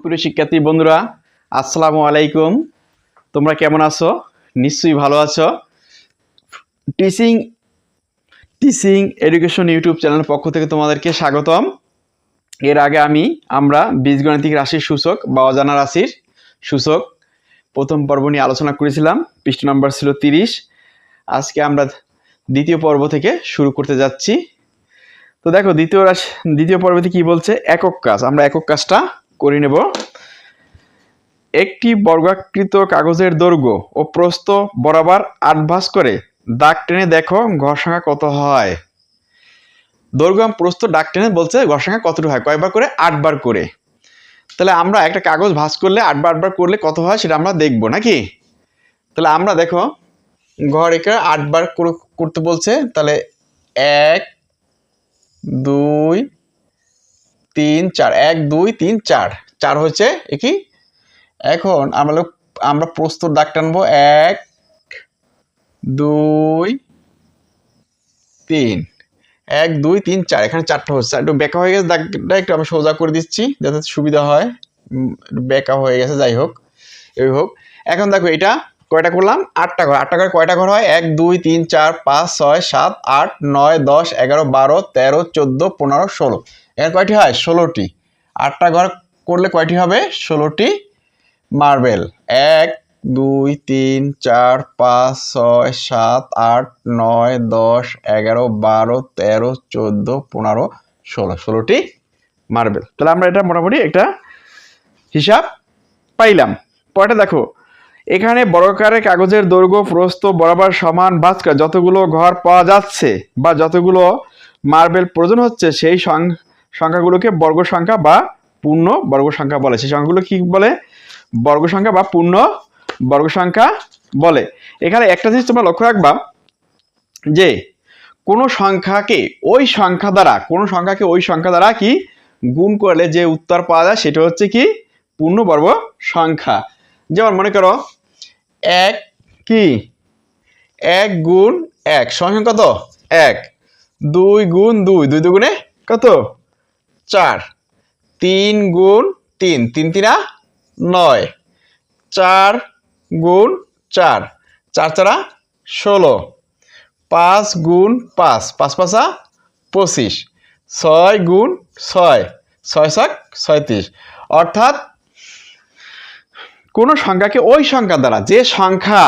সুপ্রিয় শিক্ষার্থী বন্ধুরা, আসসালামু আলাইকুম। তোমরা কেমন আছো? নিশ্চয়ই ভালো আছো। টিচিং টিচিং এডুকেশন ইউটিউব চ্যানেলের পক্ষ থেকে তোমাদেরকে স্বাগতম। এর আগে আমরা বীজগণিতিক রাশির সূচক বা অজানা রাশির সূচক প্রথম পর্ব নিয়ে আলোচনা করেছিলাম। পৃষ্ঠ নম্বর ছিল 30। আজকে আমরা দ্বিতীয় পর্ব থেকে শুরু করতে যাচ্ছি। তো দেখো, দ্বিতীয় পর্বতে কি বলছে? একক কাজ। আমরা একক কাজটা করে নেব। একটি বর্গাকৃত কাগজের দৈর্ঘ্য ও প্রস্থ বরাবর 8 ভাঁজ করে দাগ টেনে দেখো ঘর সংখ্যা কত হয়। দৈর্ঘ্য এবং প্রস্থ দাগ টেনে বলছে ঘর সংখ্যা কতটুকু হয়, কয়বার করে? 8 বার করে। তাহলে আমরা একটা কাগজ ভাঁজ করলে 8 বার করলে কত হয় সেটা আমরা দেখবো নাকি। তাহলে আমরা দেখো, ঘর একে 8 বার করতে বলছে। তাহলে 1 2 3 4, 1 2 3 4, 4 হচ্ছে কি। এখন আমরা প্রস্থর দাগ টানবো 1 2 3, 1 2 3 4। এখানে 4টা হচ্ছে, একটু বেঁকা হয়ে গেছে দাগটা, একটু আমি সোজা করে দিচ্ছি যাতে সুবিধা হয়। বেঁকা হয়ে গেছে, যাই হোক, এই হোক। এখন দেখো, এটা কয়টা করলাম? 8টা ঘর। 8টা ঘরে কয়টা ঘর হয়? 1 2 3 4 5 6 7 8 9 10 11 12 13 14 15 16। এখানে কয়টি হয়? 16টি। 8টা ঘর করলে কয়টি হবে? 16টি মার্বেল। 1 2 3 4 5 6 7 8 9 10 11 12 13 14 15 16, 16টি মার্বেল। তাহলে আমরা এটা মোটামুটি একটা হিসাব পাইলাম। পরেরটা দেখো, এখানে বর্গাকারের কাগজের দৈর্ঘ্য প্রস্থ বরাবর সমান ভাঁজ করে যতগুলো ঘর পাওয়া যাচ্ছে বা যতগুলো মার্বেল প্রয়োজন হচ্ছে সেই সংখ্যাগুলোকে বর্গ সংখ্যা বা পূর্ণ বর্গ সংখ্যা বলে। সেই সংখ্যাগুলো কি বলে? বর্গ সংখ্যা বা পূর্ণ বর্গ সংখ্যা বলে। এখানে একটা জিনিস তোমরা লক্ষ্য রাখবা যে কোনো সংখ্যাকে ওই সংখ্যা দ্বারা কি গুণ করলে যে উত্তর পাওয়া যায় সেটা হচ্ছে কি পূর্ণবর্গ সংখ্যা। যেমন মনে করো 1 কি 1 গুণ 1 সমান কত? 1। 2 গুণ 2, 2 দুগুণে কত? 4। 3 গুণ 3, 3 3 9। 4 গুণ 4, 4 4 16। 5 গুণ 5, 5 5 25। 6 গুণ 6, 6 6 36। অর্থাৎ কোন সংখ্যাকে ওই সংখ্যা দ্বারা, যে সংখ্যা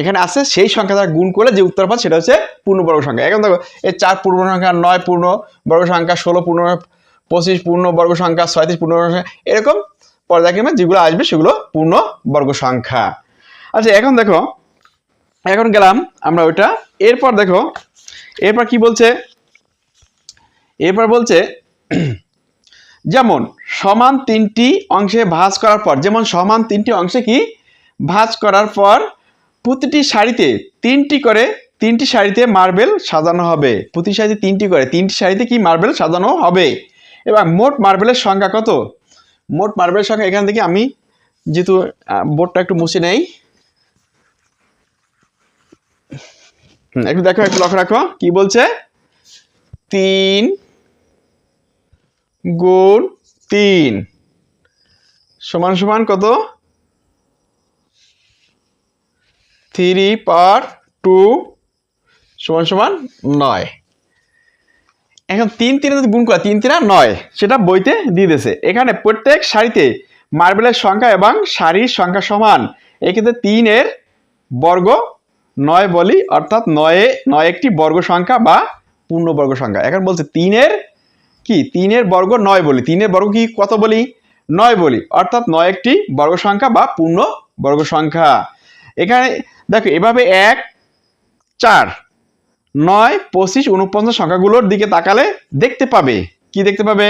এখানে আছে সেই সংখ্যা দ্বারা গুণ করলে যে উত্তর পায় সেটা হচ্ছে পূর্ণবর্গ সংখ্যা। এখন দেখো, এই 4 পূর্ণবর্গ সংখ্যা, 9 পূর্ণবর্গ সংখ্যা, 16 25 পূর্ণবর্গ সংখ্যা, 37 পূর্ণবর্গ সংখ্যা, এরকম পর্যায়ক্রমে যেগুলো আসবে সেগুলো পূর্ণবর্গ সংখ্যা। আচ্ছা, এখন দেখো, এখন গেলাম আমরা ওইটা। এরপর দেখো, এরপর কি বলছে? এরপর বলছে যেমন সমান 3টি অংশে ভাঁজ করার পর, যেমন সমান 3টি অংশে কি ভাঁজ করার পর প্রতিটি সারিতে 3টি সারিতে মার্বেল সাজানো হবে। প্রতি সারিতে 3টি করে 3টি সারিতে কি মার্বেল সাজানো হবে। এবং মোট মার্বেলের সংখ্যা কত? মোট মার্বেলের সংখ্যা, এখান থেকে আমি যেহেতু বোর্ডটা একটু মুছে নেই, একটু দেখো, একটু লক্ষ্য রাখো কি বলছে। 3 গুণ 3 সমান সমান কত? 3/2 সমান সমান 9। এখন 3 3 যদি গুণ করা, 3 3 9, সেটা বইতে দিয়ে দিয়েছে। এখানে প্রত্যেক সারিতে মার্বেলের সংখ্যা এবং সারির সংখ্যা সমান। এক্ষেত্রে 3 এর বর্গ 9 বলি, অর্থাৎ 9 একটি বর্গ সংখ্যা বা পূর্ণবর্গ সংখ্যা। এখন বলছে 3 এর বর্গ 9 বলি। 3 এর বর্গ কি কত বলি? 9 বলি, অর্থাৎ 9 একটি বর্গ সংখ্যা বা পূর্ণ বর্গ সংখ্যা। এখানে দেখো, এভাবে 1 4 9 25 49 সংখ্যাগুলোর দিকে তাকালে দেখতে পাবে কি দেখতে পাবে?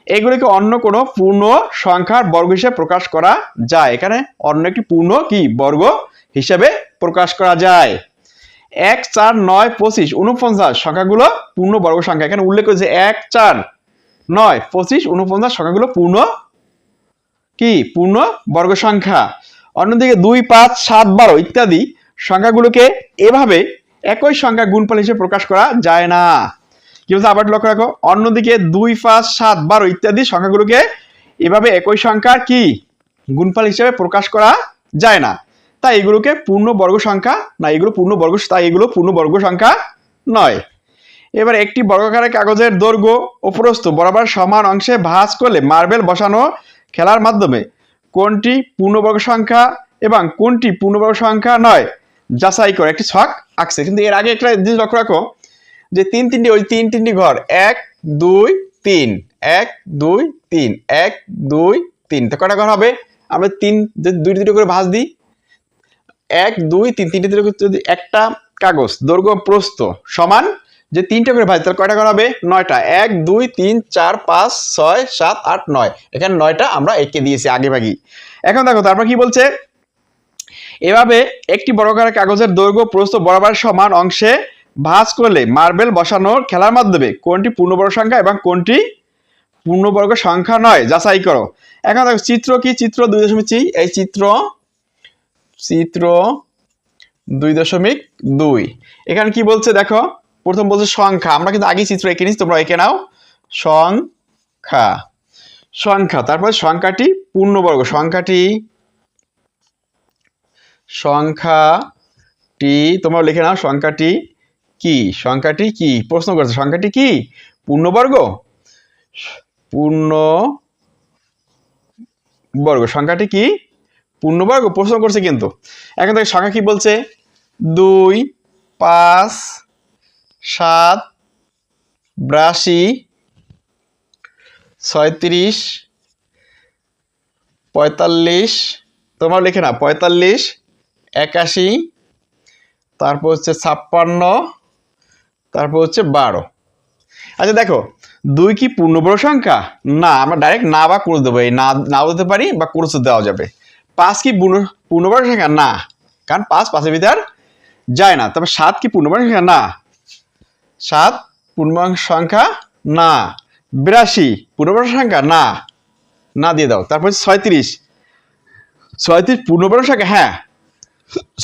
এগুলিকে অন্য কোনো পূর্ণ সংখ্যার বর্গ হিসেবে প্রকাশ করা যায়। এখানে অন্য একটি পূর্ণ কি বর্গ হিসেবে প্রকাশ করা যায়। 1 4 9 25 49 সংখ্যাগুলো পূর্ণ বর্গ সংখ্যা। এখানে উল্লেখ করেছে 1 4 9 25 49 সংখ্যাগুলো পূর্ণ বর্গ সংখ্যা। অন্যদিকে 2 5 7 12 ইত্যাদি সংখ্যাগুলোকে এভাবে একই সংখ্যা গুণফল হিসেবে প্রকাশ করা যায় না। কি বলছে? আবার লক্ষ্য রাখো, অন্যদিকে 2 5 7 12 ইত্যাদি সংখ্যাগুলোকে এভাবে একই সংখ্যার কি গুণফল হিসেবে প্রকাশ করা যায় না, তাই এগুলোকে পূর্ণবর্গ সংখ্যা না, এগুলো পূর্ণবর্গ, তাই এগুলো পূর্ণবর্গ সংখ্যা নয়। এবার একটি বর্গাকার কাগজের দৈর্ঘ্য ও প্রস্থ বরাবর সমান অংশে ভাঁজ করলে মার্বেল বসানো খেলার মাধ্যমে কোনটি পূর্ণবর্গ সংখ্যা এবং কোনটি পূর্ণবর্গ সংখ্যা নয় যাচাই করে একটি ছক আঁকছে। কিন্তু এর আগে একটা জিনিস লক্ষ্য রাখো যে তিনটি ঘর 1 2 3 1 2 3 1 2 3, তো কটা ঘর হবে? আমরা দুইটি করে ভাঁজ দিই, 1 2 3, তিনটে যদি একটা কাগজ দৈর্ঘ্য প্রস্থ সমান যে তিনটে করে ভাঁজ, তাহলে কয়টা ঘর হবে? 9টা। 1 2 3 4 5 6 7 8 9, এখানে 9টা আমরা এঁকে দিয়েছি আগে ভাগই। এখন দেখো তারপর কি বলছে, এভাবে একটি বর্গাকার কাগজের দৈর্ঘ্য প্রস্থ বরাবর সমান অংশে ভাঁজ করলে মার্বেল বসানোর খেলার মাধ্যমে কোনটি পূর্ণবর্গ সংখ্যা এবং কোনটি পূর্ণবর্গ সংখ্যা নয় যাচাই করো। এখন দেখো চিত্র কি, চিত্র 2.2, এই চিত্র 2.2। এখানে কি বলছে দেখো, প্রথম বলছে সংখ্যা, আমরা কিন্তু আগেই চিত্র এঁকে নিচ্ছি, তোমরা এঁকে নাও সংখ্যা, সংখ্যা, তারপর সংখ্যাটি পূর্ণবর্গ, সংখ্যাটি তোমরা লিখে নাও, সংখ্যাটি কি, সংখ্যাটি কি, প্রশ্ন করছে সংখ্যাটি কি পূর্ণবর্গ, পূর্ণবর্গ, সংখ্যাটি কি পূর্ণবর্গ, প্রশ্ন করছে কিন্তু। এখন থেকে সংখ্যা কি বলছে, 2 5 7 82 36 45, তোমরা লিখে না 45 81, তারপর হচ্ছে 56, তারপর হচ্ছে 12। আচ্ছা দেখো 2 কি পূর্ণবর্গ সংখ্যা? না, আমরা ডাইরেক্ট না বা ক্রস দেবো, এই নাও দিতে পারি বা ক্রস দেওয়া যাবে। 5 কি পূর্ণবর্গ সংখ্যা? না, কারণ 5 5-এর ভিতর যায় না। তবে 7 কি পূর্ণবর্গ সংখ্যা? না, 7 পূর্ণবর্গ সংখ্যা না। 82 পূর্ণবর্গ সংখ্যা? না, না দিয়ে দাও। তারপর 36 পূর্ণবর্গ সংখ্যা? হ্যাঁ,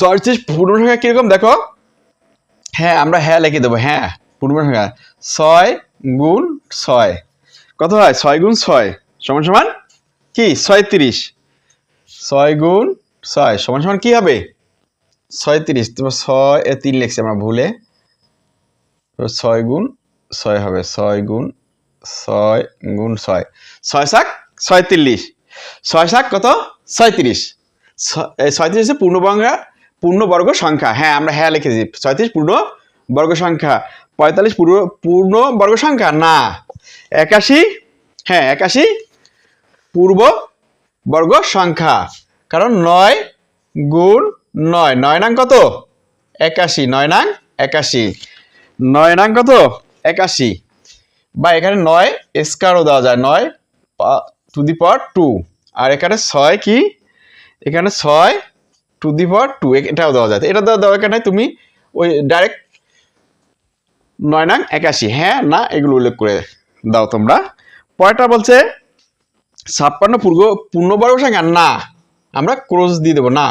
36 পূর্ণবর্গ সংখ্যা কিরকম দেখো, হ্যাঁ আমরা হ্যাঁ লিখে দেবো, হ্যাঁ পূর্ণবর্গ সংখ্যা। 6 গুণ 6 কত হয়? 6 গুণ 6 সমান সমান কি 36, 6 গুণ 6 সমান সমান কি হবে 36। তোমার 6 এ 3 লিখছি আমরা ভুলে, 6 গুণ 6 হবে, 6 গুণ 6 গুণ 6, 6 7 36, 6 7 কত 36, 36 হচ্ছে পূর্ণবর্গ সংখ্যা। হ্যাঁ আমরা হ্যাঁ লিখে দিই, 36 পূর্ণবর্গ সংখ্যা। 45 পূর্ণবর্গ সংখ্যা? না। 81, হ্যাঁ 81 পূর্ণবর্গ সংখ্যা, কারণ 9 গুণ 9, 9 নং কত 81, 9 নং 81, 9 নং কত 81, বা এখানে 9 স্কয়ারও দেওয়া যায়, 9 টু দি পাওয়ার 2, আর এখানে 6 কি, এখানে 6 টু দি পাওয়ার 2 এটাও দেওয়া যায়। এটা দেওয়া এখানে তুমি ওই ডাইরেক্ট 9 নং 81 হ্যাঁ না এগুলো উল্লেখ করে দাও তোমরা। পরেরটা বলছে 56 পূর্ণবর্গ সংখ্যা? না, আমরা ক্রস দিয়ে দেবো, না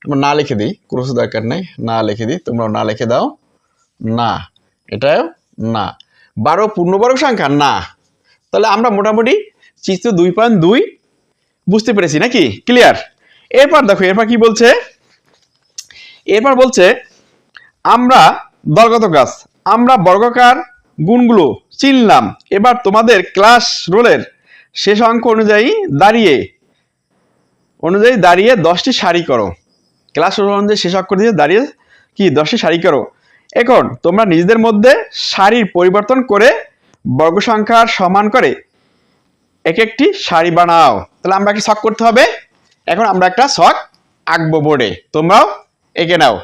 আমরা না লিখে দিই, ক্রস দরকার নেই, না লিখে দিই, তোমরাও না লিখে দাও, না এটাও না। 12 পূর্ণবর্গ সংখ্যা? না। তাহলে আমরা মোটামুটি চিত্র 2.2 বুঝতে পেরেছি নাকি, ক্লিয়ার? এরপর দেখো এরপর কি বলছে, এরপর বলছে আমরা দলগত কাজ, আমরা বর্গাকার গুণগুলো চিনলাম। এবার তোমাদের ক্লাস রোলের শেষ অঙ্ক অনুযায়ী দাঁড়িয়ে 10টি সারি করো। ক্লাস রোল অনুযায়ী শেষ অঙ্ক দিয়ে দাঁড়িয়ে কি 10টি সারি করো। এখন তোমরা নিজেদের মধ্যে সারির পরিবর্তন করে বর্গ সংখ্যার সমান করে এক একটি সারি বানাও। তাহলে আমরা একটা ছক করতে হবে, এখন আমরা একটা ছক আঁকবো বোর্ডে, তোমরাও এঁকে নাও।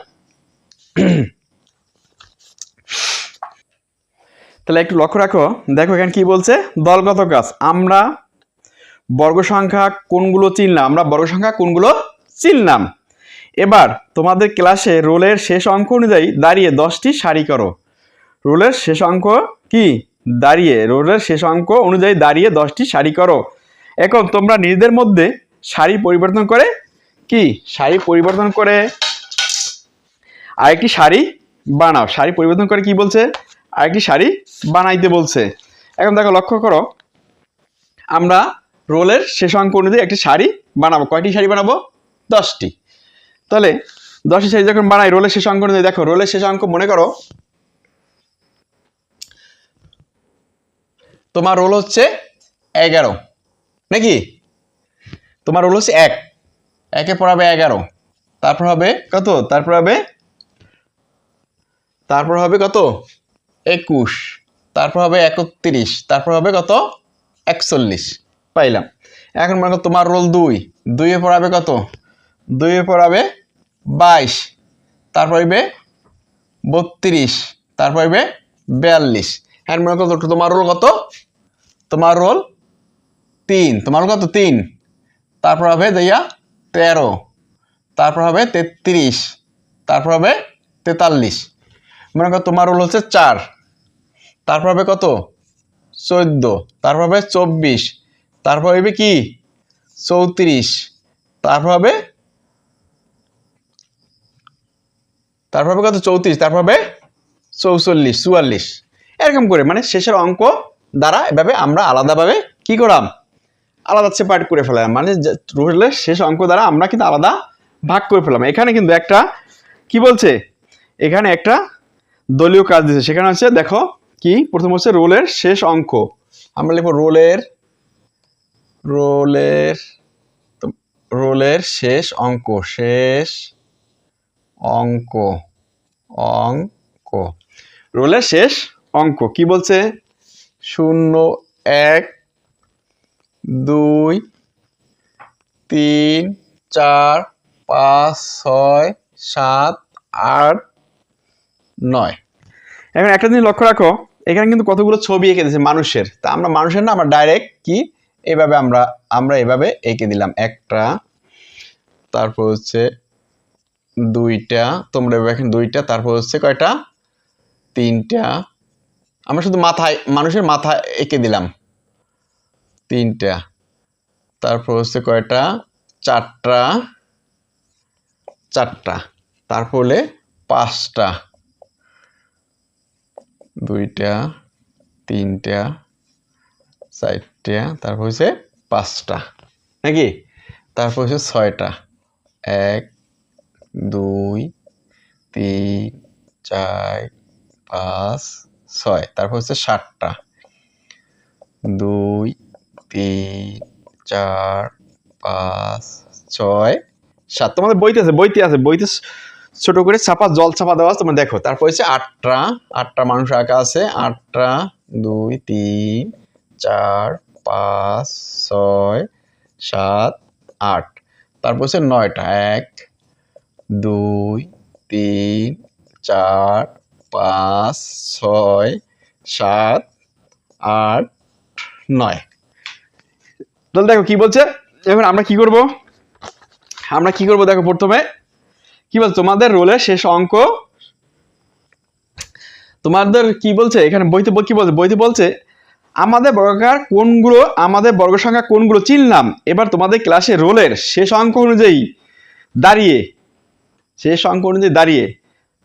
তাহলে একটু লক্ষ্য রাখো, দেখো এখানে কি বলছে, দলগত কাজ, আমরা বর্গ সংখ্যা কোনগুলো চিনলাম, আমরা বর্গ সংখ্যা কোনগুলো চিনলাম। এবার তোমাদের ক্লাসে রোলের শেষ অঙ্ক অনুযায়ী দাঁড়িয়ে 10টি সারি করো। রোলের শেষ অঙ্ক কি রোলের শেষ অঙ্ক অনুযায়ী দাঁড়িয়ে 10টি সারি করো। এখন তোমরা নিজেদের মধ্যে সারি পরিবর্তন করে কি আরেকটি সারি বানাও। সারি পরিবর্তন করে কি বলছে, আরেকটি সারি বানাইতে বলছে। এখন দেখো লক্ষ্য করো, আমরা রোলের শেষ অঙ্ক অনুযায়ী একটি সারি বানাবো। কয়টি সারি বানাবো? 10টি। তাহলে 10টি সারি যখন বানাই রোলের শেষ অঙ্ক অনুযায়ী, দেখো রোলের শেষ অঙ্ক মনে করো তোমার রোল হচ্ছে 11 নাকি? তোমার রোল হচ্ছে 1, একে পর হবে 11, তারপর হবে কত? তারপর হবে কত? 21, তারপর হবে 31, তারপর হবে কত? 41। পাইলাম। এখন মনে করো তোমার রোল 2, 2 এ পড়াবে কত? 2 এ পড়াবে 22, তারপর হইবে 32, তারপর হইবে 42। এখন মনে করো তোমার রোল কত? তোমার রোল 3, তোমার রোল কত? 3, তারপর হবে দিয়া 13, তারপর হবে 33, তারপর হবে 43। মনে করো তোমার রোল হচ্ছে 4, তারপর হবে কত? 14, তারপর হবে 24, তারপর হইবে কি 34, তারপর হবে কত? 34, তারপর হবে 44, 44। এরকম করে মানে শেষের অঙ্ক দ্বারা এভাবে আমরা আলাদাভাবে কি করলাম? আলাদা সেপারেট করে ফেলাম। মানে রোলের শেষ অঙ্ক দ্বারা আমরা কিন্তু আলাদা ভাগ করে ফেলাম। এখানে কিন্তু একটা কি বলছে, এখানে একটা দলীয় কাজ দিয়েছে। সেখানে হচ্ছে দেখো কি, প্রথম হচ্ছে রোলের শেষ অঙ্ক। আমরা লিখবো রোলের শেষ অঙ্ক, রোলের শেষ অঙ্ক কি বলছে? 0, 1, 2, 3, 4, 5, 6, 7, 8, 9। এখন একটা জিনিস লক্ষ্য রাখো, এখানে কিন্তু কতগুলো ছবি এঁকে দিয়েছে মানুষের। তা আমরা মানুষের না, আমরা ডাইরেক্ট কি এভাবে আমরা এভাবে এঁকে দিলাম। একটা, তারপর হচ্ছে 2টা, তোমরা এখন 2টা, তারপর হচ্ছে কয়টা? 3টা। আমরা শুধু মাথায়, মানুষের মাথা এঁকে দিলাম 3টা, তারপর হচ্ছে কয়টা? 4টা, তারপর হলে 5টা, 2টা, 3টা, 4টা, তারপর হচ্ছে 5টা নাকি? তারপর হচ্ছে 6টা, 1, 2, 3, 4, 5, 6, তারপর হচ্ছে 7টা, 2, 3, 4, 5, 6, 7। তোমাদের বইতে আছে ছোট করে ছাপা, জল ছাপা দেওয়া আছে, তোমরা দেখো। তারপর হচ্ছে 8টা মানুষ আঁকা আছে। 8টা, 2, 3, 4, 5, 6, 7, 8। তারপর হচ্ছে 9টা, 1, 2, 3, 4, 5, 6, 7, 8, 9। তাহলে দেখো কি বলছে। এখন আমরা কি করব? দেখো প্রথমে কি বলছে, তোমাদের রোলের শেষ অঙ্ক, তোমাদের কি বলছে এখানে বইতে, কি বলছে বইতে? বলছে আমাদের বর্গ সংখ্যা কোনগুলো চিনলাম। এবার তোমাদের ক্লাসে রোলের শেষ অঙ্ক অনুযায়ী দাঁড়িয়ে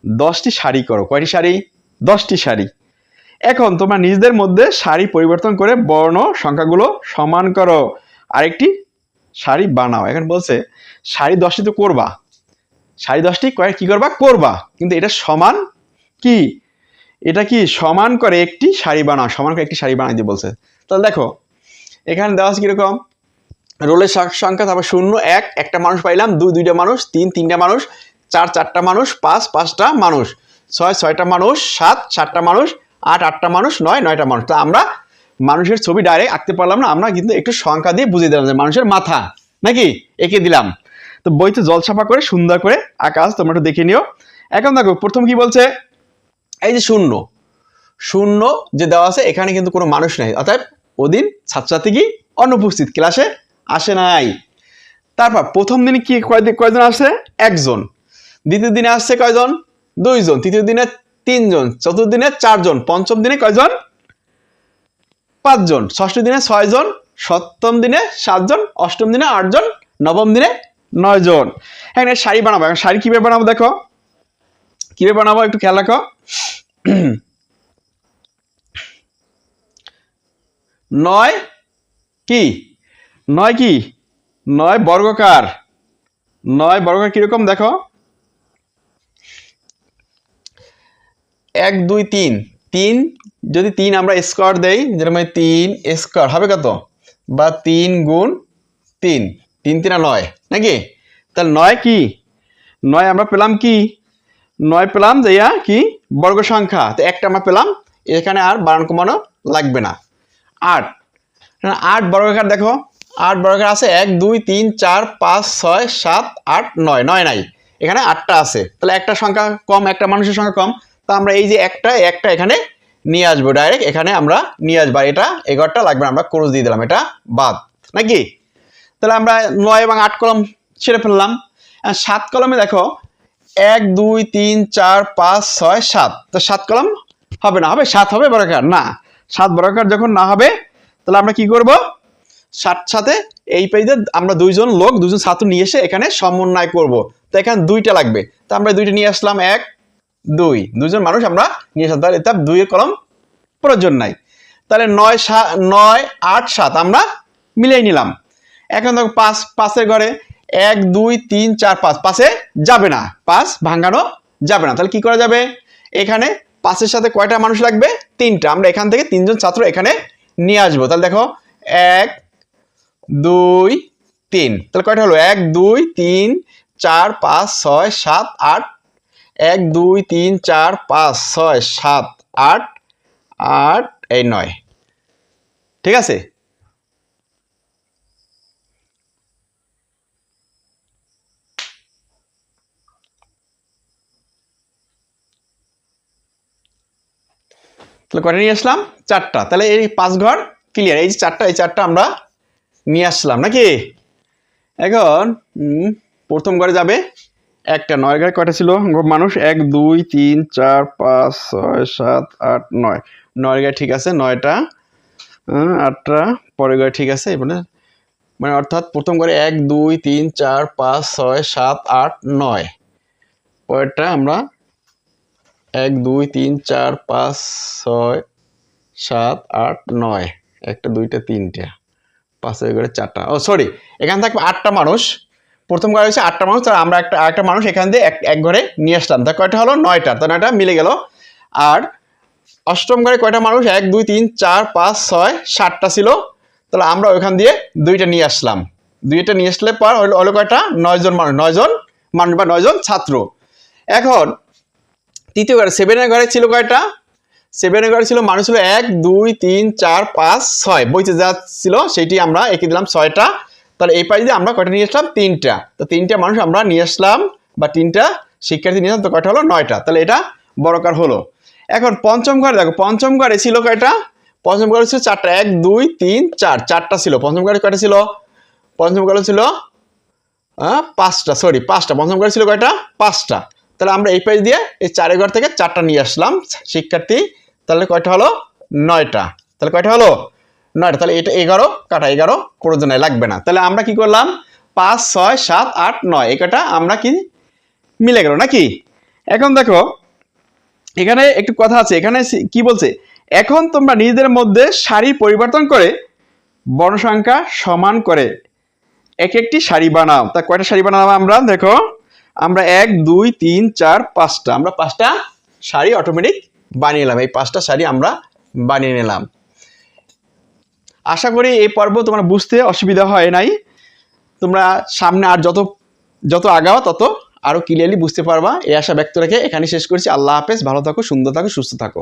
10টি সারি করো। কয়টি সারি? 10টি সারি। এখন তোমরা নিজেদের মধ্যে সারি পরিবর্তন করে বর্ণ সংখ্যাগুলো সমান করো, আরেকটি সারি বানাও। এখন বলছে সারি 10টি তো করবা, সারি 10টি কি করবা, কিন্তু এটা সমান কি, এটা কি সমান করে একটি সারি বানাও, সমান করে একটি সারি বানাইতে বলছে। তাহলে দেখো এখানে দেওয়া আছে কিরকম, রোলের সংখ্যা, তারপর 0, 1, একটা মানুষ পাইলাম, 2, 2টা মানুষ, 3, 3টা মানুষ, 4, 4টা মানুষ, 5, 5টা মানুষ, 6, 6টা মানুষ, 7, 7টা মানুষ, 8, 8টা মানুষ, 9, 9টা মানুষ। তা আমরা মানুষের ছবি ডাইরেক্ট আঁকতে পারলাম না, আমরা কিন্তু একটু সংখ্যা দিয়ে বুঝিয়ে দিলাম যে মানুষের মাথা নাকি এঁকে দিলাম। তো বইতে জল ছাপা করে সুন্দর করে আঁকা আছে, তোমরা একটু দেখে নিও। এখন দেখো প্রথম কি বলছে, এই যে 0 যে দেওয়া আছে, এখানে কিন্তু কোনো মানুষ নাই, অর্থাৎ ওদিন ছাত্রছাত্রী কি অনুপস্থিত, ক্লাসে আসে নাই। তারপর প্রথম দিনে কি কয়জন আসছে? 1 জন। দ্বিতীয় দিনে আসছে কয়জন? 2 জন। তৃতীয় দিনে 3 জন। চতুর্থ দিনে 4 জন। পঞ্চম দিনে কয়জন? 5 জন। ষষ্ঠ দিনে 6 জন। সপ্তম দিনে 7 জন। অষ্টম দিনে 8 জন। নবম দিনে 9 জন। এখানে সারি বানাবো। এখন সারি কিভাবে বানাবো দেখো, কিভাবে বানাবো একটু খেয়াল রাখো। 9 কি 9 কি 9 বর্গাকার 9 বর্গাকার কিরকম দেখো 1 2 3 3 যদি 3 আমরা স্কয়ার দেই যেটা মানে 3 স্কয়ার হবে কত বা 3 গুণ 3 3 3 9 নাকি তাহলে 9 কি 9 আমরা পেলাম কি 9 পেলাম যে কি বর্গ সংখ্যা তো একটা আমরা পেলাম এখানে আর বাড়ানো কমানো লাগবে না 8 8 বর্গাকার দেখো 8 বর্গাকার আছে 1 2 3 4 5 6 7 8 9 9 নাই এখানে 8টা আছে তাহলে একটা সংখ্যা কম একটা মানুষের সংখ্যা কম তো আমরা এই যে একটা এখানে নিয়ে আসবো ডাইরেক্ট এখানে আমরা নিয়ে আসবো এটা 11টা লাগবে আমরা ক্রস দিয়ে দিলাম এটা বাদ নাকি তাহলে আমরা 9 এবং 8 কলম ছেড়ে ফেললাম 7 কলমে দেখো 1 2 3 4 5 6 7 তো 7 কলম হবে না হবে 7 হবে বর্গাকার না 7 বর্গাকার যখন না হবে তাহলে আমরা কি করব 7 সাথে এই পেজে আমরা দুইজন ছাত্র নিয়ে এসে এখানে সমন্বয় করব তো এখানে দুইটা লাগবে তো আমরা দুইটা নিয়ে আসলাম 1 2 দুইজন মানুষ আমরা নিয়ে আসলাম তাহলে এটা 2 এর কলম প্রয়োজন নাই তাহলে 9 8 7 আমরা মিলিয়ে নিলাম এখন দেখো 5 এর ঘরে 1 2 3 4 5 পাশে যাবে না 5 ভাঙানো যাবে না তাহলে কি করা যাবে এখানে 5 এর সাথে কয়টা মানুষ লাগবে 3টা আমরা এখান থেকে 3 জন ছাত্র এখানে নিয়ে আসবো তাহলে দেখো 1 2 3 তাহলে কয়টা হলো 1 2 3 4 5 6 7 8 1 2 3 4 5 6 7 8 8 এই 9 ঠিক আছে তাহলে কয়টা নিয়ে আসলাম 4টা তাহলে এই 5 ঘর ক্লিয়ার এই যে 4টা এই 4টা আমরা নিয়ে আসলাম নাকি এখন প্রথম ঘরে যাবে একটা 9 ঘরে কয়টা ছিল মানুষ 1 2 3 4 5 6 7 8 9 9 ঘরে ঠিক আছে 9টা 8টা পরের ঘরে ঠিক আছে মানে অর্থাৎ প্রথম ঘরে 1 2 3 4 5 6 7 8 9 পরেরটা আমরা 1 2 3 4 5 6 7 8 9 একটা দুইটা তিনটা 5 ঘরে 4টা ও সরি এখানে থাকবে 8টা মানুষ প্রথম ঘরে হচ্ছে 8টা মানুষ আর আমরা একটা মানুষ এখান দিয়ে এক ঘরে নিয়ে আসলাম তা কয়টা হলো 9টা তো 9টা মিলে গেল আর অষ্টম ঘরে কয়টা মানুষ 1 2 3 4 5 6 7টা ছিল তাহলে আমরা ওইখান দিয়ে দুইটা নিয়ে আসলাম দুইটা নিয়ে আসলে পর হলো কয়টা 9 জন মানুষ 9 জন মানুষ বা 9 জন ছাত্র এখন তৃতীয় ঘরে 7 এর ঘরে ছিল কয়টা 7 এর ঘরে ছিল মানুষ ছিল 1 2 3 4 5 6 বইতে যা ছিল সেটি আমরা এঁকে দিলাম 6টা তাহলে এই পাশে দিয়ে আমরা কয়টা নিয়ে আসলাম 3টা তো 3টা মানুষ আমরা নিয়ে আসলাম বা 3টা শিক্ষার্থী নিয়ে আসলাম তো কয়টা হলো 9টা তাহলে এটা বর্গাকার হলো এখন পঞ্চম ঘরে দেখো পঞ্চম ঘরে ছিল কয়টা পঞ্চম ঘরে ছিল 4টা 1 2 3 4 4টা ছিল পঞ্চম ঘরে কয়টা ছিল পঞ্চম ঘরে ছিল 5টা সরি 5টা পঞ্চম ঘরে ছিল কয়টা 5টা তাহলে আমরা এই পেজ দিয়ে এই 4 ঘর থেকে 4টা নিয়ে আসলাম শিক্ষার্থী তাহলে কয়টা হলো 9টা তাহলে কয়টা হলো 9টা তাহলে এটা 11 কাটা 11 প্রয়োজনে লাগবে না তাহলে আমরা কি করলাম 5 6 7 8 9 এটা আমরা কি মিলে গেল নাকি এখন দেখো এখানে একটু কথা আছে এখানে কি বলছে এখন তোমরা নিজেদের মধ্যে সারি পরিবর্তন করে বর্ণ সংখ্যা সমান করে একটি সারি বানাও তা কয়টা সারি বানাবো আমরা দেখো আমরা 1 2 3 4 5টা আমরা 5টা সারি অটোমেটিক বানিয়ে নিলাম এই 5টা সারি আমরা বানিয়ে নিলাম আশা করি এই পর্ব তোমরা বুঝতে অসুবিধা হয় নাই তোমরা সামনে আর যত আগাও তত আরো ক্লিয়ারলি বুঝতে পারবা এই আশা ব্যক্ত রেখে এখানে শেষ করছি আল্লাহ হাফেজ ভালো থাকো সুন্দর থাকো সুস্থ থাকো